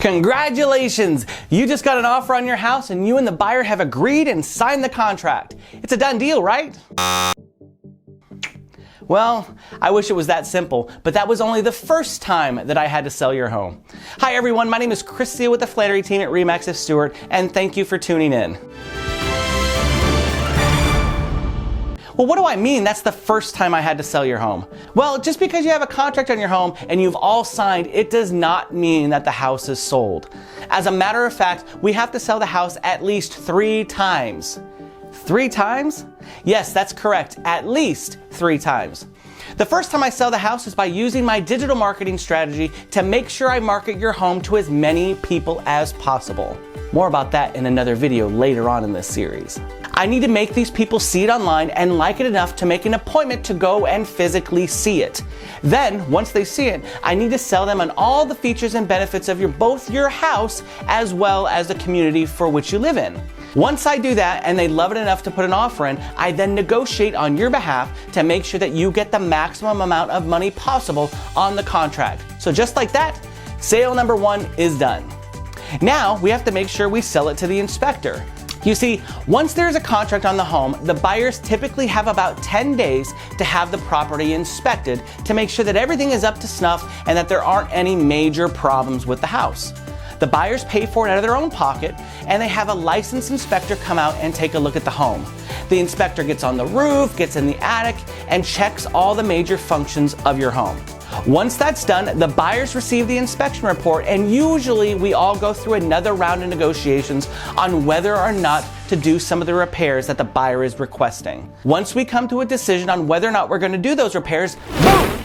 Congratulations! You just got an offer on your house and you and the buyer have agreed and signed the contract. It's a done deal, right? Well, I wish it was that simple, but that was only the first time that I had to sell your home. Hi everyone, my name is Chris Thiel with the Flannery team at RE/MAX F. Stewart, and thank you for tuning in. Well, what do I mean that's the first time I had to sell your home? Well, just because you have a contract on your home and you've all signed, it does not mean that the house is sold. As a matter of fact, we have to sell the house at least 3 times. 3 times? Yes, that's correct, at least 3 times. The first time I sell the house is by using my digital marketing strategy to make sure I market your home to as many people as possible. More about that in another video later on in this series. I need to make these people see it online and like it enough to make an appointment to go and physically see it. Then, once they see it, I need to sell them on all the features and benefits of both your house as well as the community for which you live in. Once I do that and they love it enough to put an offer in, I then negotiate on your behalf to make sure that you get the maximum amount of money possible on the contract. So just like that, sale number 1 is done. Now we have to make sure we sell it to the inspector. You see, once there is a contract on the home, the buyers typically have about 10 days to have the property inspected to make sure that everything is up to snuff and that there aren't any major problems with the house. The buyers pay for it out of their own pocket, and they have a licensed inspector come out and take a look at the home. The inspector gets on the roof, gets in the attic, and checks all the major functions of your home. Once that's done, the buyers receive the inspection report, and usually we all go through another round of negotiations on whether or not to do some of the repairs that the buyer is requesting. Once we come to a decision on whether or not we're going to do those repairs, boom!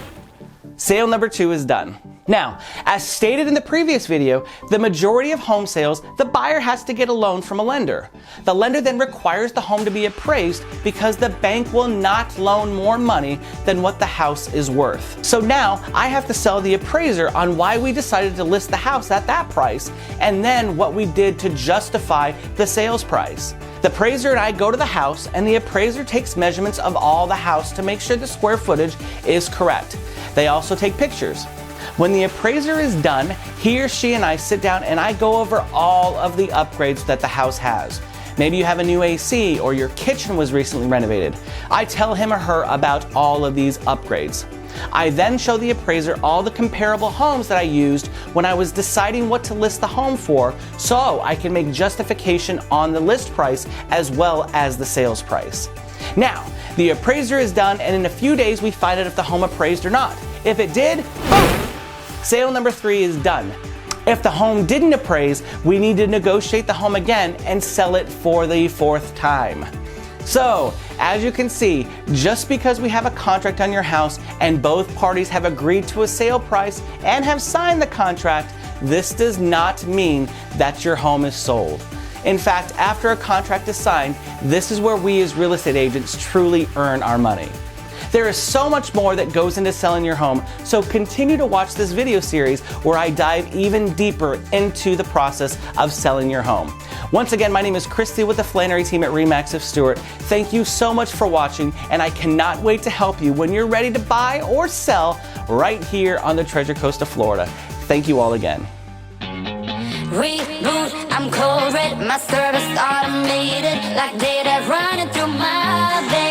Sale number 2 is done. Now, as stated in the previous video, the majority of home sales, the buyer has to get a loan from a lender. The lender then requires the home to be appraised because the bank will not loan more money than what the house is worth. So now I have to sell the appraiser on why we decided to list the house at that price and then what we did to justify the sales price. The appraiser and I go to the house and the appraiser takes measurements of all the house to make sure the square footage is correct. They also take pictures. When the appraiser is done, he or she and I sit down and I go over all of the upgrades that the house has. Maybe you have a new AC or your kitchen was recently renovated. I tell him or her about all of these upgrades. I then show the appraiser all the comparable homes that I used when I was deciding what to list the home for, so I can make justification on the list price as well as the sales price. Now, the appraiser is done, and in a few days we find out if the home appraised or not. If it did, boom! Sale number 3 is done. If the home didn't appraise, we need to negotiate the home again and sell it for the 4th time. So, as you can see, just because we have a contract on your house and both parties have agreed to a sale price and have signed the contract, this does not mean that your home is sold. In fact, after a contract is signed, this is where we as real estate agents truly earn our money. There is so much more that goes into selling your home, so continue to watch this video series where I dive even deeper into the process of selling your home. Once again, my name is Chris Thiel with the Flannery team at RE/MAX F. Stewart. Thank you so much for watching, and I cannot wait to help you when you're ready to buy or sell right here on the Treasure Coast of Florida. Thank you all again. Reboot, I'm cold red, my service automated like data running through my veins.